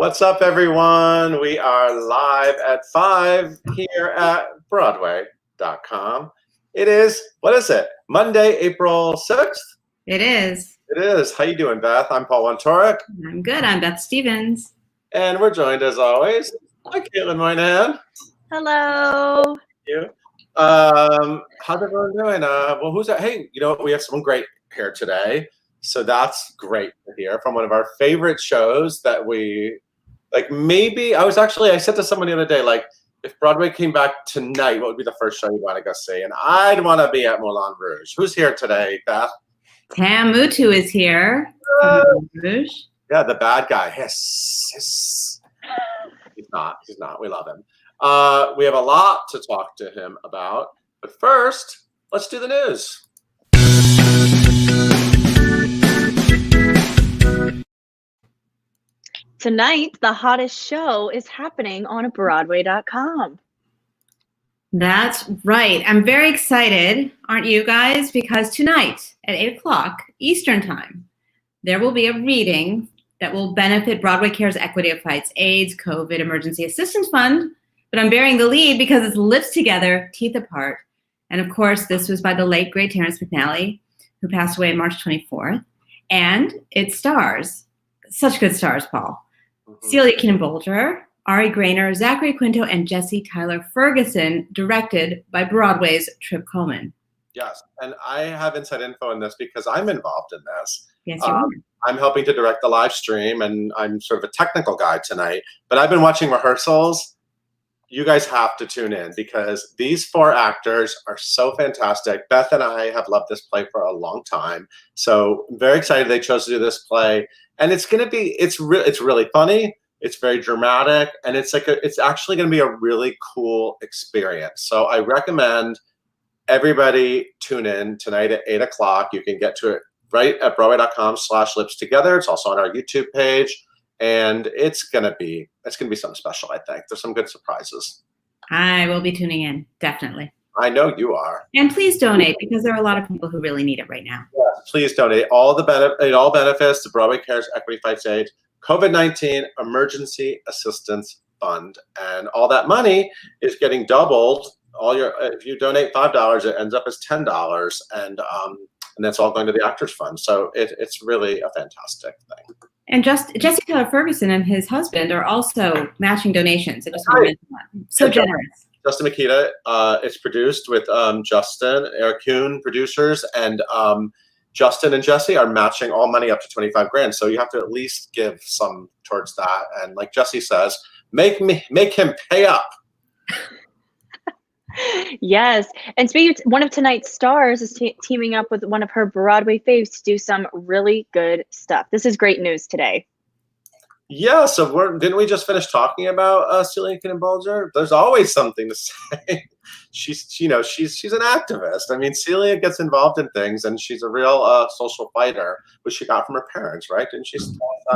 What's up, everyone? We are live at 5 here at Broadway.com. It is, what is it? Monday, April 6th? It is. It is. How you doing, Beth? I'm Paul Wontorek. I'm good. I'm Beth Stevens. And we're joined, as always, by Caitlin Moynihan. Hello. Thank you. How's everyone doing? Well, who's that? Hey, you know what? We have someone great here today. So that's great to hear from one of our favorite shows that we, like, maybe, I said to someone the other day, like, if Broadway came back tonight, what would be the first show you'd want to go see? And I'd want to be at Moulin Rouge. Who's here today, Beth? Tam Mutu is here. Rouge. Yeah, the bad guy. Yes. He's not. We love him. We have a lot to talk to him about. But first, let's do the news. Tonight, the hottest show is happening on Broadway.com. That's right. I'm very excited, aren't you guys? Because tonight at 8 o'clock Eastern Time, there will be a reading that will benefit Broadway Cares Equity of Fights AIDS COVID Emergency Assistance Fund. But I'm bearing the lead because it's Lips Together, Teeth Apart. And of course, this was by the late, great Terrence McNally, who passed away March 24th. And it stars, such good stars, Paul. Celia Keenan-Bolger, Ari Grainer, Zachary Quinto, and Jesse Tyler Ferguson, directed by Broadway's Trip Coleman. Yes, and I have inside info in this because I'm involved in this. Yes, you are. I'm helping to direct the live stream, and I'm sort of a technical guy tonight. But I've been watching rehearsals. You guys have to tune in because these 4 actors are so fantastic. Beth and I have loved this play for a long time. So I'm very excited they chose to do this play. And it's going to be, it's really funny. It's very dramatic. And it's actually going to be a really cool experience. So I recommend everybody tune in tonight at 8 o'clock. You can get to it right at Broadway.com/lipstogether. It's also on our YouTube page. And it's gonna be something special, I think. There's some good surprises. I will be tuning in, definitely. I know you are. And please donate because there are a lot of people who really need it right now. Yes, please donate. It all benefits to Broadway Cares Equity Fights AIDS COVID-19 Emergency Assistance Fund, and all that money is getting doubled. If you donate $5, it ends up as $10, and that's all going to the Actors Fund. So it's really a fantastic thing. And Jesse Tyler Ferguson and his husband are also matching donations. I just want to mention that. So generous. Justin Makita. It's produced with Justin, Eric Kuhn, producers, and Justin and Jesse are matching all money up to $25,000. So you have to at least give some towards that. And like Jesse says, make him pay up. Yes. And speaking of, one of tonight's stars is teaming up with one of her Broadway faves to do some really good stuff. This is great news today. Yeah. So didn't we just finish talking about Celia Keenan-Bolger? There's always something to say. She's an activist. I mean, Celia gets involved in things, and she's a real social fighter, which she got from her parents, right? Didn't she?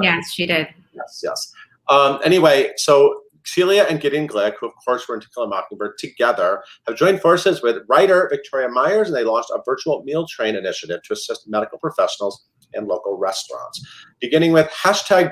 Yes, she did. Yes. Anyway, so Celia and Gideon Glick, who of course were in To Kill a Mockingbird, together have joined forces with writer Victoria Myers, and they launched a virtual meal train initiative to assist medical professionals in local restaurants. Beginning with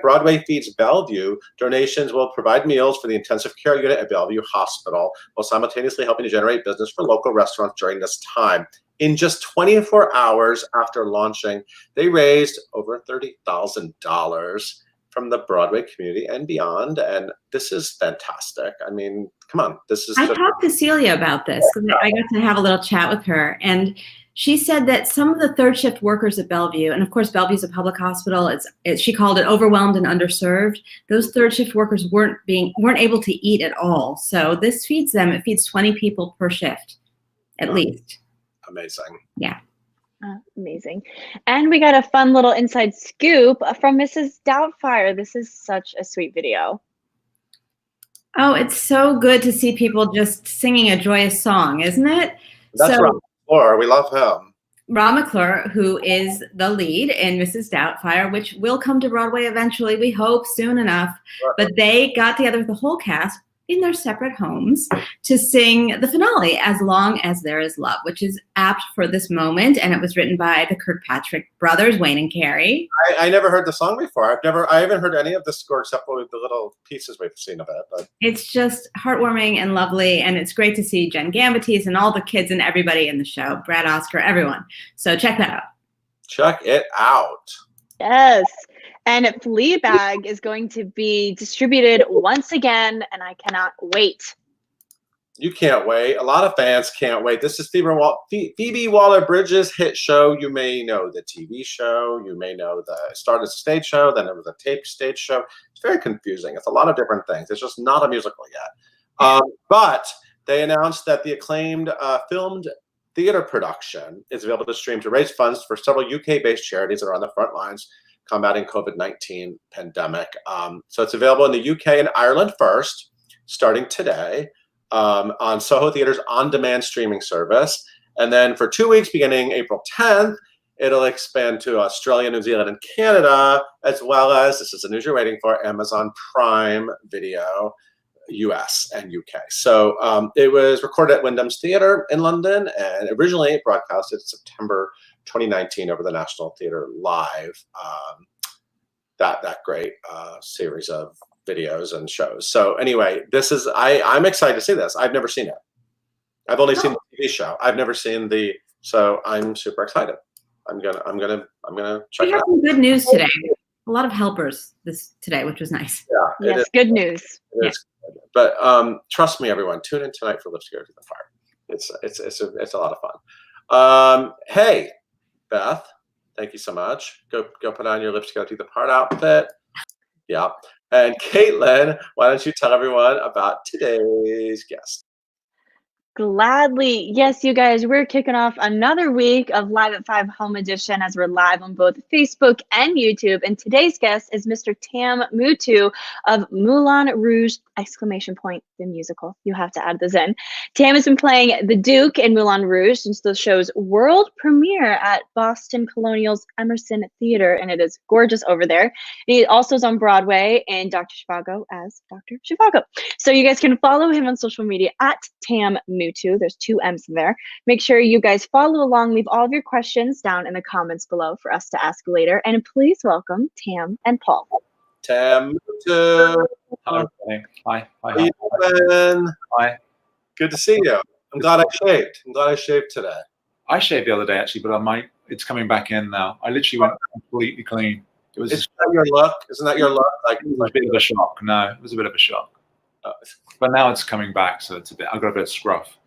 #Broadway Feeds Bellevue, donations will provide meals for the intensive care unit at Bellevue Hospital, while simultaneously helping to generate business for local restaurants during this time. In just 24 hours after launching, they raised over $30,000 from the Broadway community and beyond, and this is fantastic. I mean, come on, this is. I talked to Celia about this because I got to have a little chat with her, and she said that some of the third shift workers at Bellevue, and of course Bellevue's a public hospital, she called it overwhelmed and underserved. Those third shift workers weren't able to eat at all. So this feeds them. It feeds 20 people per shift, at least. Amazing. Yeah. Amazing. And we got a fun little inside scoop from Mrs. Doubtfire. This is such a sweet video. Oh, it's so good to see people just singing a joyous song, isn't it? That's Rob McClure. We love him. Rob McClure, who is the lead in Mrs. Doubtfire, which will come to Broadway eventually, we hope soon enough. Sure. But they got together with the whole cast, in their separate homes to sing the finale, As Long as There Is Love, which is apt for this moment. And it was written by the Kirkpatrick brothers, Wayne and Carey. I never heard the song before. I haven't heard any of the score except for the little pieces we've seen of it. But it's just heartwarming and lovely. And it's great to see Jen Gambitis and all the kids and everybody in the show, Brad Oscar, everyone. So check that out. Check it out. Yes. And Fleabag is going to be distributed once again, and I cannot wait. You can't wait. A lot of fans can't wait. This is Phoebe Waller-Bridge's hit show. You may know the TV show. You may know the started as a stage show, then it was a taped stage show. It's very confusing. It's a lot of different things. It's just not a musical yet. But they announced that the acclaimed filmed theater production is available to stream to raise funds for several UK-based charities that are on the front lines combating COVID-19 pandemic. So it's available in the UK and Ireland first, starting today, on Soho Theatre's on-demand streaming service. And then for 2 weeks, beginning April 10th, it'll expand to Australia, New Zealand, and Canada, as well as, this is the news you're waiting for, Amazon Prime Video, US and UK. So it was recorded at Wyndham's Theatre in London, and originally broadcasted September 2019 over the National Theatre Live, that great series of videos and shows. So anyway, this is I'm excited to see this. I've never seen it. I've only seen the TV show. I've never seen so I'm super excited. I'm gonna check We it have out. some good news today. A lot of helpers today, which was nice. Yeah, Yes, good news. It is. But trust me, everyone, tune in tonight for Lips Go to the Fire. It's a lot of fun. Hey, Beth, thank you so much. Go put on your Lips Go to the Part outfit. Yeah. And Caitlin, why don't you tell everyone about today's guest? Gladly. Yes, you guys, we're kicking off another week of Live at 5 Home Edition as we're live on both Facebook and YouTube. And today's guest is Mr. Tam Mutu of Moulin Rouge, ! The musical. You have to add this in. Tam has been playing the Duke in Moulin Rouge since the show's world premiere at Boston Colonial's Emerson Theater, and it is gorgeous over there. And he also is on Broadway in Dr. Zhivago as Dr. Zhivago. So you guys can follow him on social media at Tam Mutu. There's 2 M's in there. Make sure you guys follow along. Leave all of your questions down in the comments below for us to ask later. And please welcome Tam and Paul. Tam Mutu. Hello. Hi. Ethan. Hi. Good to see you. I'm glad I shaved today. I shaved the other day actually, but it's coming back in now. I literally went completely clean. It was Isn't that your look? Isn't that your look? Like it was a bit of a shock. No, it was a bit of a shock. But now it's coming back, so I've got a bit of scruff.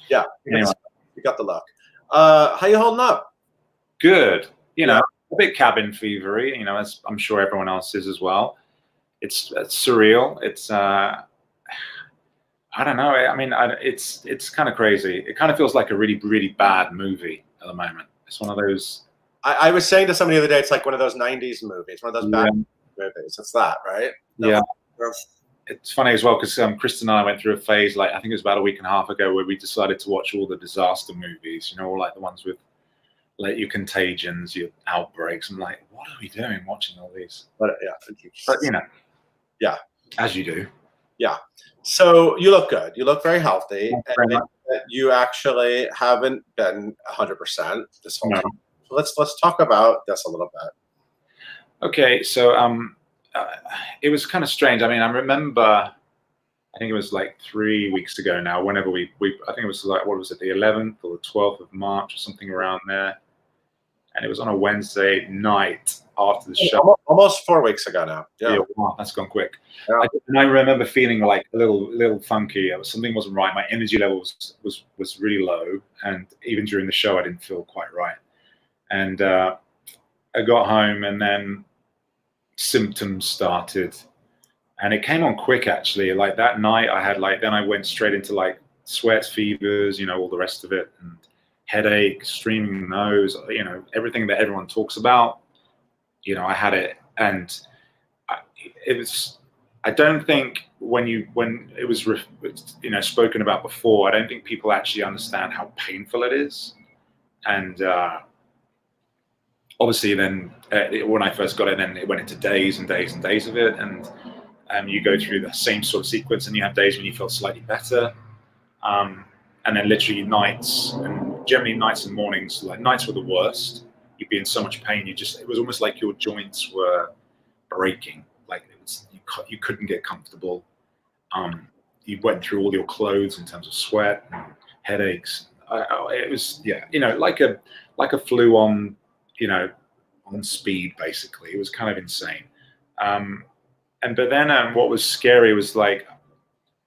Yeah. Anyway. You got the look. How you holding up? Good. You know, a bit cabin fevery, as I'm sure everyone else is as well. It's surreal. It's I don't know. I mean, it's kind of crazy. It kind of feels like a really, really bad movie at the moment. It's one of those. I was saying to somebody the other day, it's like one of those 90s movies, one of those bad movies. It's that, right? Yeah. It's funny as well because Kristen and I went through a phase, like I think it was about a week and a half ago, where we decided to watch all the disaster movies, all like the ones with like your Contagions, your Outbreaks. I'm like, what are we doing watching all these? But yeah, as you do. Yeah. So you look good. You look very healthy. And you actually haven't been 100% this whole time. So let's talk about this a little bit. Okay, so it was kind of strange. I mean, I remember, I think it was like 3 weeks ago now, whenever I think it was like, what was it, the 11th or the 12th of March or something around there. And it was on a Wednesday night after the show. Almost 4 weeks ago now. Yeah. Wow, that's gone quick. Yeah. And I remember feeling like a little funky. Something wasn't right. My energy level was really low. And even during the show, I didn't feel quite right. And I got home and then symptoms started, and it came on quick actually. Like that night I had then I went straight into like sweats, fevers, all the rest of it, and headache, streaming nose, everything that everyone talks about. I had it, and I don't think when it was spoken about before, I don't think people actually understand how painful it is. And obviously then when I first got it, then it went into days and days and days of it. And You go through the same sort of sequence, and you have days when you feel slightly better, and then literally nights, and generally nights and mornings. Like nights were the worst. You'd be in so much pain. It was almost like your joints were breaking. Like you couldn't get comfortable. You went through all your clothes in terms of sweat and headaches. It was, like a flu on, on speed, basically. It was kind of insane. But then what was scary was like,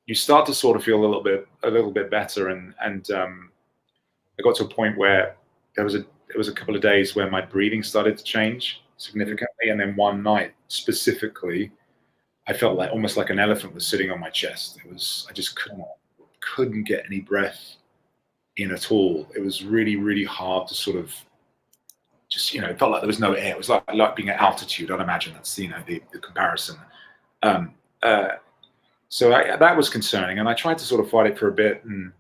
you start to sort of feel a little bit better. And I got to a point where there was a couple of days where my breathing started to change significantly. And then one night specifically, I felt like almost like an elephant was sitting on my chest. I just couldn't get any breath in at all. It was really, really hard to sort of just, it felt like there was no air. It was like being at altitude. I'd imagine that's, the comparison. So that was concerning. And I tried to sort of fight it for a bit. And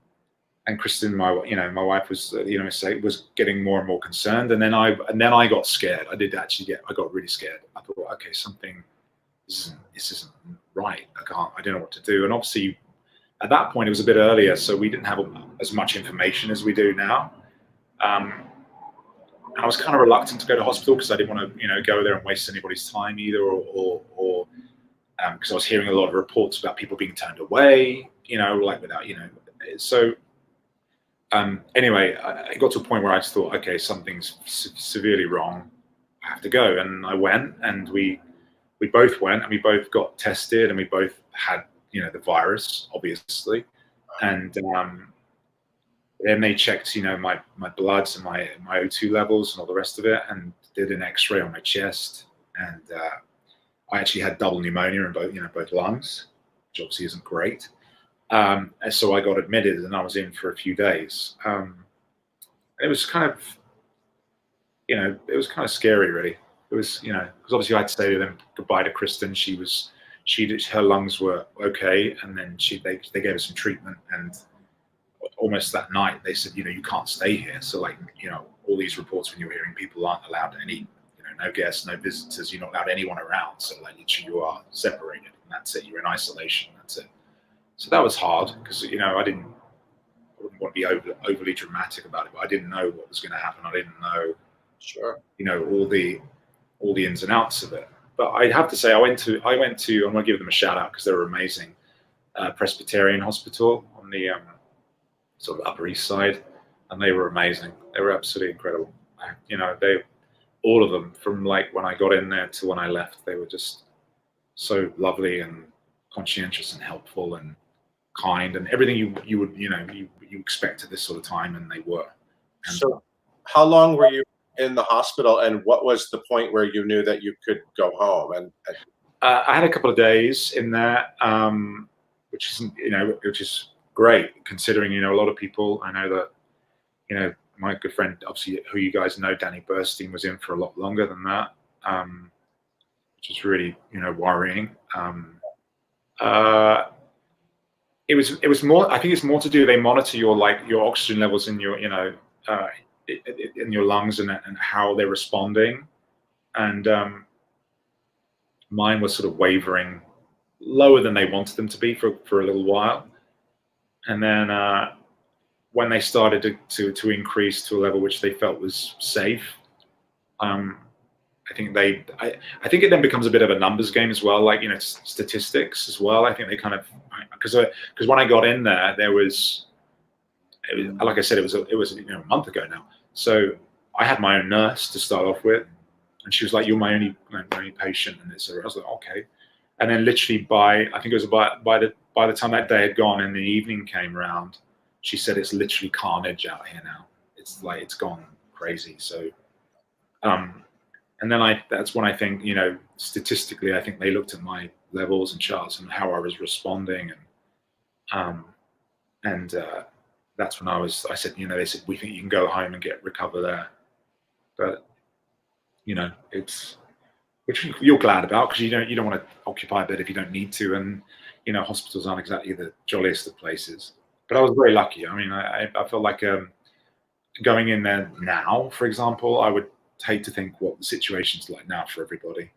Kristen, my wife was, was getting more and more concerned. And then I got scared. I got really scared. I thought, okay, this isn't right. I don't know what to do. And obviously at that point it was a bit earlier, so we didn't have as much information as we do now. And I was kind of reluctant to go to hospital because I didn't want to, go there and waste anybody's time either, or because I was hearing a lot of reports about people being turned away, like without, so anyway, I got to a point where I just thought, okay, something's severely wrong. I have to go. And I went, and we both went, and we both got tested, and we both had, the virus, obviously. And then they checked, my bloods and my O2 levels and all the rest of it, and did an X-ray on my chest. And I actually had double pneumonia in both lungs, which obviously isn't great. And so I got admitted, and I was in for a few days. It was kind of, scary, really. It was, because obviously I had to say to them goodbye to Kristen. Her lungs were okay, and then they gave her some treatment, and almost that night they said, you can't stay here. So all these reports when you're hearing people aren't allowed any, no guests, no visitors, you're not allowed anyone around. So literally you are separated, and that's it. You're in isolation. That's it. So that was hard because, I wouldn't want to be overly dramatic about it, but I didn't know what was going to happen. I didn't know, all the ins and outs of it. But I have to say, I went to, I'm going to give them a shout out because they were amazing. Presbyterian Hospital on the sort of Upper East Side, and they were amazing. They were absolutely incredible. All of them, from like when I got in there to when I left, they were just so lovely and conscientious and helpful and kind and everything you would you expect at this sort of time, and they were. And so how long were you in the hospital, and what was the point where you knew that you could go home? And I had a couple of days in there, which is great considering a lot of people. I know that my good friend, obviously, who you guys know, Danny Burstein, was in for a lot longer than that, which is really worrying. It was more. I think it's more to do. They monitor your oxygen levels in your in your lungs and how they're responding, and mine was sort of wavering lower than they wanted them to be for a little while, and then when they started to increase to a level which they felt was safe, I think it then becomes a bit of a numbers game as well, like statistics as well. I think they kind of, because when I got in there, it was like I said, it was a month ago now. So I had my own nurse to start off with, and she was like, "You're my only patient," and I was like, "Okay." And then literally by the time that day had gone and the evening came around, she said, "It's literally carnage out here now. It's like it's gone crazy." So, and then that's when I think statistically, I think they looked at my levels and charts and how I was responding, and that's when I said, they said, "We think you can go home and recover there," but it's, which you're glad about because you don't want to occupy a bed if you don't need to, and hospitals aren't exactly the jolliest of places. But I was very lucky. I mean, I felt like going in there now, for example, I would hate to think what the situation's like now for everybody.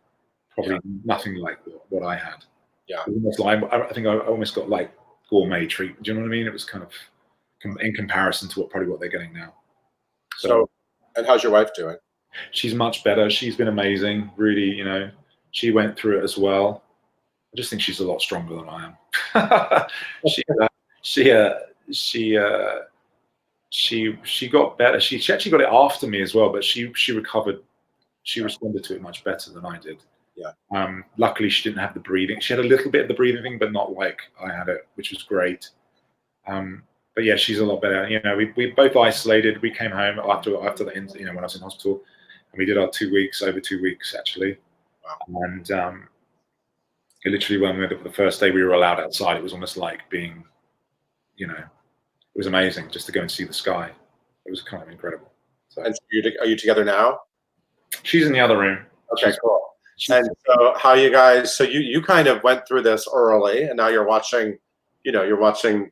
Probably nothing like what I had. Yeah. It was almost like, I think I almost got like gourmet treatment. Do you know what I mean? It was kind of in comparison to probably what they're getting now. So, and how's your wife doing? She's much better. She's been amazing. Really, you know, she went through it as well. I just think she's a lot stronger than I am. She got better. She actually got it after me as well, but she recovered. She responded to it much better than I did. Yeah. Luckily, she didn't have the breathing. She had a little bit of the breathing thing, but not like I had it, which was great. But yeah, she's a lot better. You know, we both isolated. We came home after the, you know, when I was in hospital, and we did our 2 weeks, over 2 weeks actually. Wow. And it literally, when the first day we were allowed outside, it was almost like being, you know, it was amazing just to go and see the sky. It was kind of incredible. So, and are you together now? She's in the other room. Okay, cool. And so how you guys, so you kind of went through this early, and now you're watching, you know, you're watching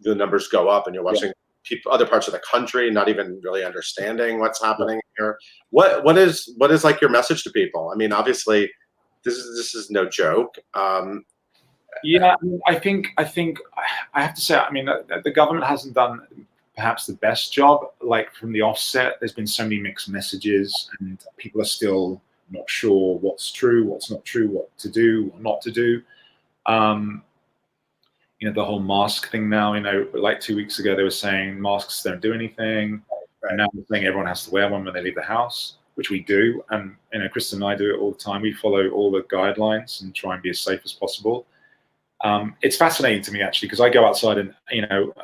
the numbers go up, and you're watching people, other parts of the country, not even really understanding what's happening here. What is like your message to people? I mean, obviously this is no joke. Yeah, I think I have to say, I mean, the government hasn't done perhaps the best job. Like from the offset, there's been so many mixed messages, and people are still not sure what's true, what's not true, what to do, what not to do. You know, the whole mask thing now, you know, like 2 weeks ago, they were saying masks don't do anything. Right. And now they're saying everyone has to wear one when they leave the house, which we do. And, you know, Kristen and I do it all the time. We follow all the guidelines and try and be as safe as possible. It's fascinating to me, actually, because I go outside and, you know,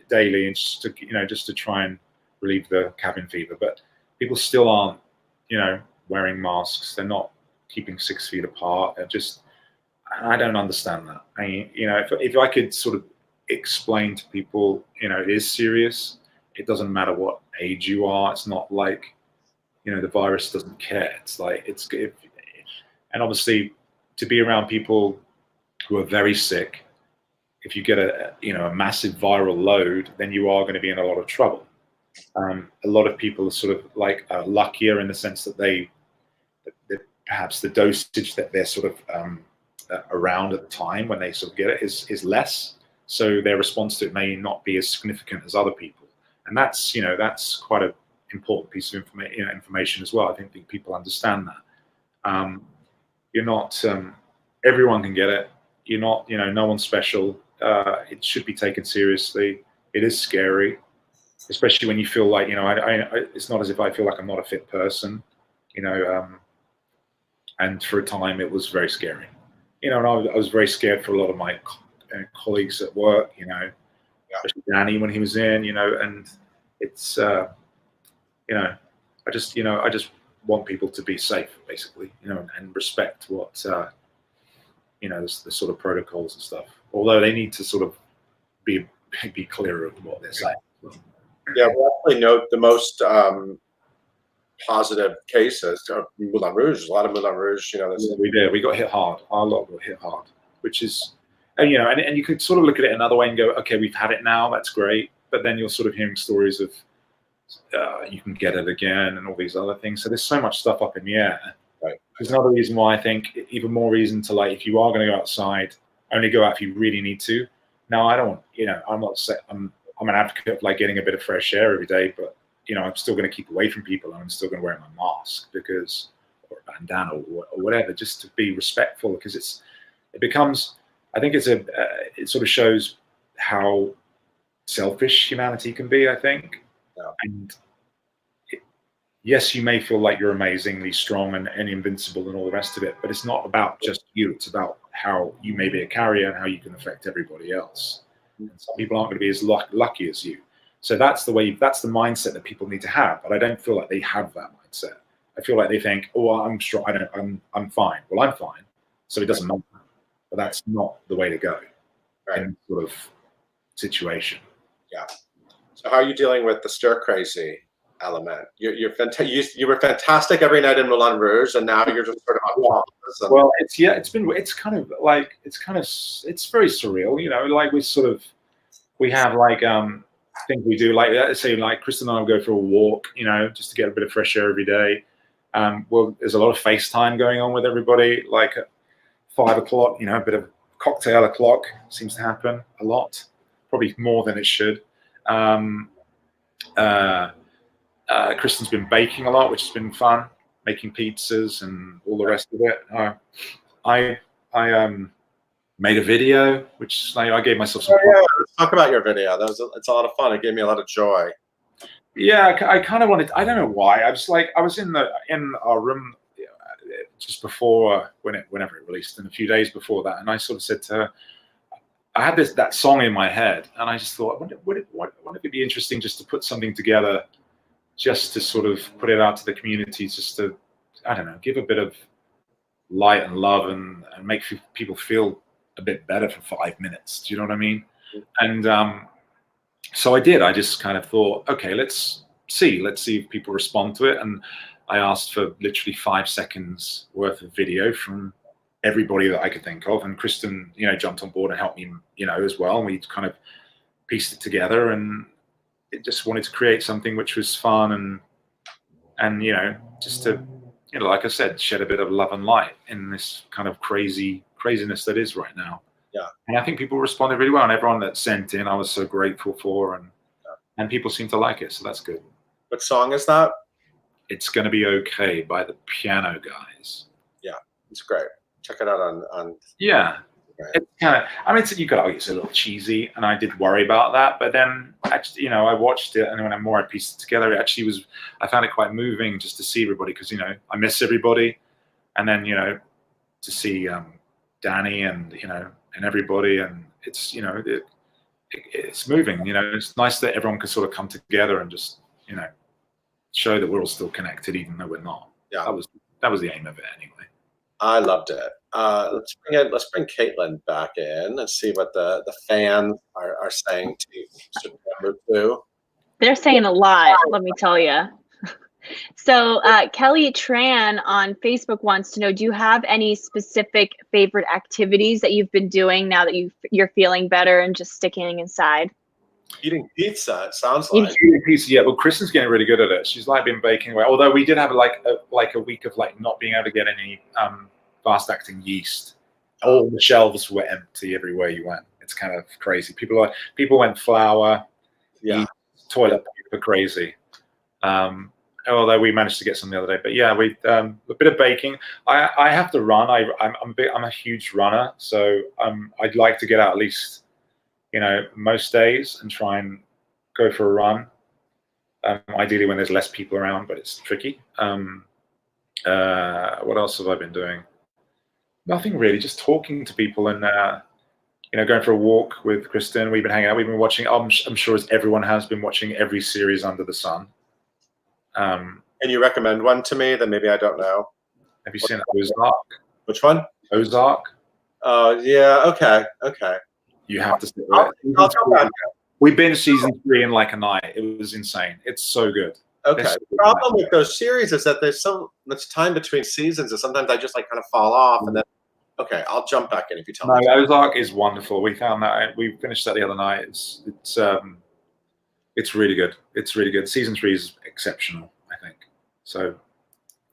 daily, and just to, you know, just to try and relieve the cabin fever. But people still aren't, you know, wearing masks. They're not keeping 6 feet apart. They're just, I don't understand that. I mean, you know, if I could sort of explain to people, you know, it is serious. It doesn't matter what age you are. It's not like, you know, the virus doesn't care. It's like, and obviously to be around people who are very sick, if you get a massive viral load, then you are going to be in a lot of trouble. A lot of people are sort of like luckier in the sense that perhaps the dosage that they're sort of around at the time when they sort of get it is less, so their response to it may not be as significant as other people, and that's, you know, that's quite an important piece of information as well. I think people understand that. You're not everyone can get it. You're not, you know, no one's special. It should be taken seriously. It is scary, especially when you feel like, you know, it's not as if I feel like I'm not a fit person, you know, and for a time it was very scary. You know, and I was very scared for a lot of my colleagues at work, you know, especially Danny when he was in, you know, and it's, you know, I just want people to be safe, basically, you know, and respect what, you know, the sort of protocols and stuff, although they need to sort of be clearer of what they're saying. Yeah, we'll actually note the most positive cases of Moulin Rouge. A lot of Moulin Rouge, you know. We got hit hard. Our lot got hit hard, which is, and you know, and you could sort of look at it another way and go, okay, we've had it now, that's great. But then you're sort of hearing stories of you can get it again and all these other things. So there's so much stuff up in the air. Right. There's another reason why I think even more reason to, like, if you are going to go outside, only go out if you really need to. Now, I don't, you know, I'm an advocate of like getting a bit of fresh air every day, but you know, I'm still going to keep away from people, and I'm still going to wear my mask because, or a bandana or whatever, just to be respectful, because it becomes, I think it sort of shows how selfish humanity can be, I think. Yeah. And yes, you may feel like you're amazingly strong and invincible and all the rest of it, but it's not about just you. It's about how you may be a carrier and how you can affect everybody else. And some people aren't going to be as lucky as you. So that's the mindset that people need to have. But I don't feel like they have that mindset. I feel like they think, oh, I'm strong. I'm fine. Well, I'm fine. So it doesn't matter. But that's not the way to go in this sort of situation. Yeah. So how are you dealing with the stir-crazy element? You were fantastic every night in Moulin Rouge, and now you're just sort of on pause. Well, it's very surreal, you know. Like we have like things we do, like let's say like Kristen and I will go for a walk, you know, just to get a bit of fresh air every day. Well, there's a lot of FaceTime going on with everybody, like at 5 o'clock, you know, a bit of cocktail o'clock seems to happen a lot, probably more than it should. Kristen's been baking a lot, which has been fun, making pizzas and all the rest of it. I made a video, which I gave myself some. Yeah, let's talk about your video. It's a lot of fun. It gave me a lot of joy. Yeah, I kind of wanted. I don't know why. I was in our room just before whenever it released, and a few days before that, and I sort of said to her, I had that song in my head, and I just thought, wouldn't it be interesting just to put something together, just to sort of put it out to the community, just to, I don't know, give a bit of light and love and make people feel a bit better for 5 minutes. Do you know what I mean? And so I did. I just kind of thought, okay, let's see if people respond to it. And I asked for literally 5 seconds worth of video from everybody that I could think of. And Kristen, jumped on board and helped me, as well. And we kind of pieced it together, and it just wanted to create something which was fun and just to, like I said, shed a bit of love and light in this kind of craziness that is right now. Yeah. And I think people responded really well, and everyone that sent in, I was so grateful for, and people seem to like it, so that's good. What song is that? It's Gonna Be Okay by the Piano Guys. Yeah, it's great. Check it out on. Yeah. Right. It's kind of, you could argue it's a little cheesy, and I did worry about that, but then actually, I watched it, and when I pieced it together, it actually was, I found it quite moving just to see everybody, because, I miss everybody, and then, to see Danny and, and everybody, and it's, it's moving, it's nice that everyone can sort of come together and just, show that we're all still connected, even though we're not. Yeah. That was the aim of it anyway. I loved it. Let's bring Caitlin back in and see what the fans are saying to Mutu. They're saying a lot, let me tell you. So Kelly Tran on Facebook wants to know, do you have any specific favorite activities that you've been doing now that you're feeling better and just sticking inside? Eating pizza, it sounds like. Eating pizza, yeah. Well, Kristen's getting really good at it. She's been baking away. Although we did have a week of not being able to get any fast-acting yeast. All the shelves were empty everywhere you went. It's kind of crazy. People went flour, yeah, toilet paper crazy. Although we managed to get some the other day, but yeah, we a bit of baking. I have to run. I'm a huge runner, so I'd like to get out at least most days and try and go for a run. Ideally when there's less people around, but it's tricky. What else have I been doing? Nothing really, just talking to people and going for a walk with Kristen. We've been hanging out. We've been watching. I'm sure as everyone has been watching every series under the sun. And you recommend one to me that maybe I don't know? Have you seen Ozark? Which one? Ozark. Oh yeah. Okay. You have to stick with it. I'll come back. We binged season 3 in like a night. It was insane. It's so good. Okay. The problem with those series is that there's so much time between seasons that sometimes I just kind of fall off, and then I'll jump back in if you tell me. No, Ozark is wonderful. We found that. We finished that the other night. It's really good. It's really good. Season 3 is exceptional, I think. So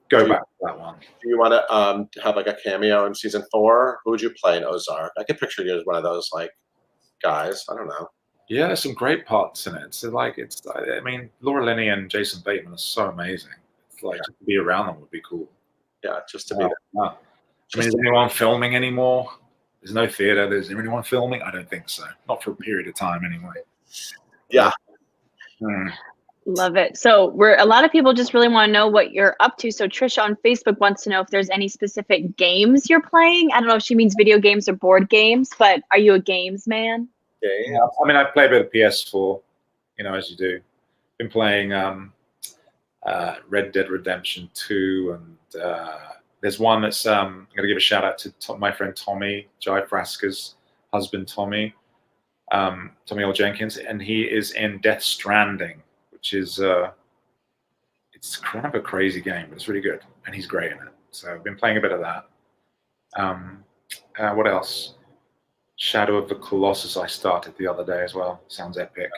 go back to that one. Do you want to have a cameo in season 4? Who would you play in Ozark? I could picture you as one of those guys. I don't know. Yeah, there's some great parts in it. So Laura Linney and Jason Bateman are so amazing. It's just to be around them would be cool. Yeah, just to be there. Yeah. Is anyone filming anymore? There's no theater. Is there anyone filming? I don't think so. Not for a period of time anyway. Yeah. Love it. So a lot of people just really want to know what you're up to. So Trisha on Facebook wants to know if there's any specific games you're playing. I don't know if she means video games or board games, but are you a games man? Yeah. I play a bit of PS4, as you do. Been playing Red Dead Redemption 2, and there's one that's I'm going to give a shout out to my friend Tommy, Jai Frasca's husband, Tommy L. Jenkins, and he is in Death Stranding, which is it's kind of a crazy game, but it's really good, and he's great in it. So I've been playing a bit of that. What else? Shadow of the Colossus I started the other day as well. Sounds epic.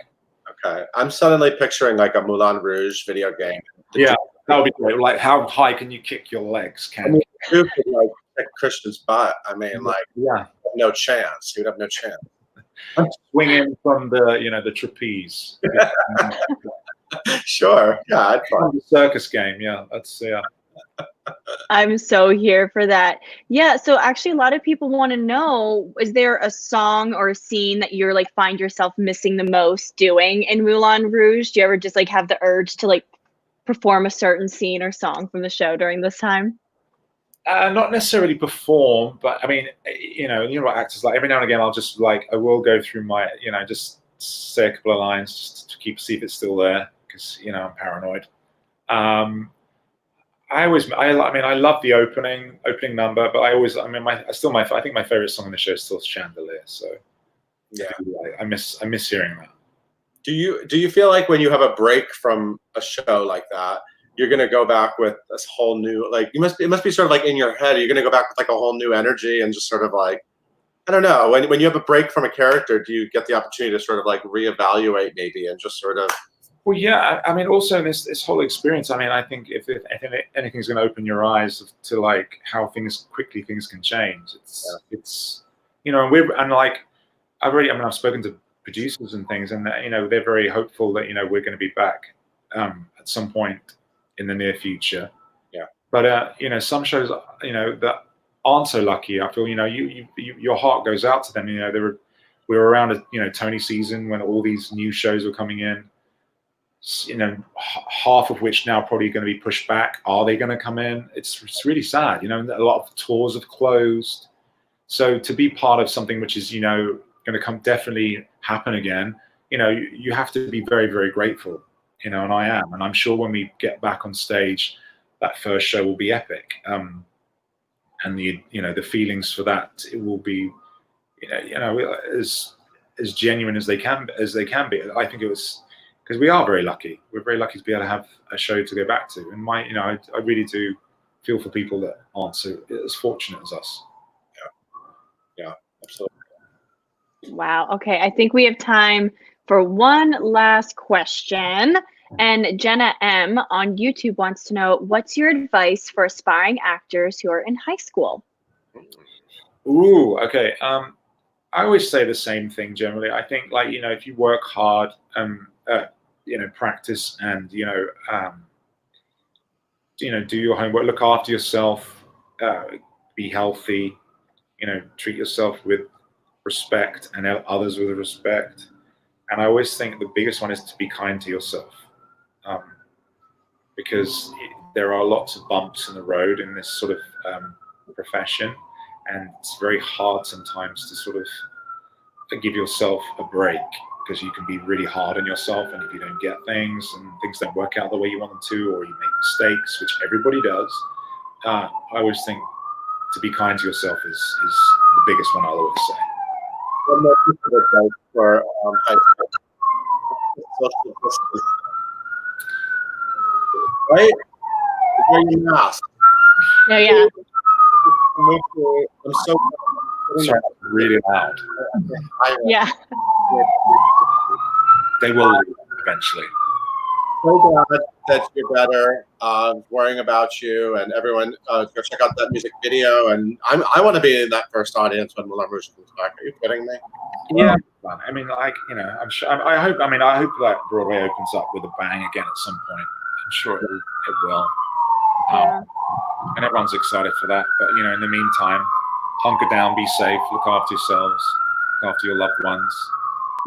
Okay. I'm suddenly picturing a Moulin Rouge video game. Yeah, that would be great. How high can you kick your legs? You could kick Christian's butt. I mean, like, Yeah, no chance. He would have no chance. swinging from the trapeze. Sure. Yeah, I'd From the circus game. Yeah, that's I'm so here for that. Yeah, so actually a lot of people want to know, is there a song or a scene that you're like find yourself missing the most doing in Moulin Rouge? Do you ever just like have the urge to like perform a certain scene or song from the show during this time? not necessarily perform, but I mean, you know what actors like. Every now and again, I'll just like I will go through my, just say a couple of lines just to see if it's still there, because I'm paranoid. I love the opening number, but I think my favorite song in the show is still Chandelier. So Yeah. I miss hearing that. Do you feel like when you have a break from a show like that, you're gonna go back with this whole new, like, it must be sort of like in your head, you're gonna go back with like a whole new energy and just sort of like, I don't know, when you have a break from a character, do you get the opportunity to sort of like reevaluate maybe and just sort of? Well, yeah, I mean, also in this whole experience, I mean, I think if anything's going to open your eyes to like how quickly things can change. It's I've spoken to producers and things, and they're very hopeful that we're going to be back at some point in the near future. Yeah. But some shows that aren't so lucky, I feel your heart goes out to them. We were around Tony season when all these new shows were coming in. Half of which now probably going to be pushed back. Are they going to come in? It's really sad. A lot of tours have closed. So to be part of something which is going to definitely happen again, you have to be very, very grateful. And I am, and I'm sure when we get back on stage, that first show will be epic. And the feelings for that, it will be as genuine as they can be. I think it was. Because we are very lucky. We're very lucky to be able to have a show to go back to. And I really do feel for people that aren't so as fortunate as us. Yeah, absolutely. Wow. Okay. I think we have time for one last question. And Jenna M on YouTube wants to know, what's your advice for aspiring actors who are in high school? Ooh, okay. I always say the same thing generally. I think if you work hard, practice and do your homework, look after yourself, be healthy, treat yourself with respect and others with respect. And I always think the biggest one is to be kind to yourself, because there are lots of bumps in the road in this sort of profession, and it's very hard sometimes to sort of give yourself a break, because you can be really hard on yourself, and if you don't get things and things don't work out the way you want them to, or you make mistakes, which everybody does, I always think to be kind to yourself is the biggest one I'll always say. One more piece of advice for high school. Social distance. Right? Wear your mask. Oh, yeah. I'm so Sorry, really loud. Yeah. They will eventually. So glad that you're better, worrying about you, and everyone go check out that music video. And I want to be in that first audience when Moulin Rouge comes back. Are you kidding me? Yeah, I mean, I'm sure. I hope that Broadway opens up with a bang again at some point. I'm sure it will. Yeah. And everyone's excited for that. But in the meantime, hunker down, be safe, look after yourselves, look after your loved ones.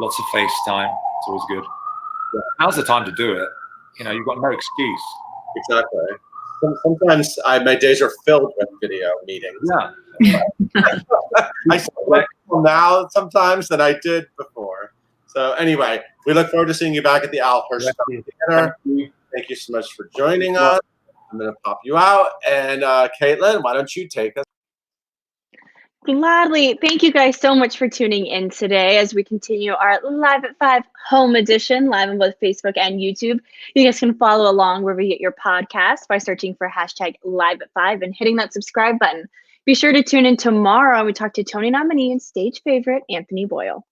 Lots of FaceTime. It's always good. Yeah. Now's the time to do it. You've got no excuse. Exactly. Sometimes my days are filled with video meetings. Yeah. I still like people now sometimes than I did before. So anyway, we look forward to seeing you back at the Al Hirsch Theater. Thank you so much for joining us. I'm going to pop you out. And Caitlin, why don't you take us? Gladly. Thank you guys so much for tuning in today as we continue our Live at 5 home edition, live on both Facebook and YouTube. You guys can follow along wherever you get your podcast by searching for #Live at 5 and hitting that subscribe button. Be sure to tune in tomorrow when we talk to Tony nominee and stage favorite Anthony Boyle.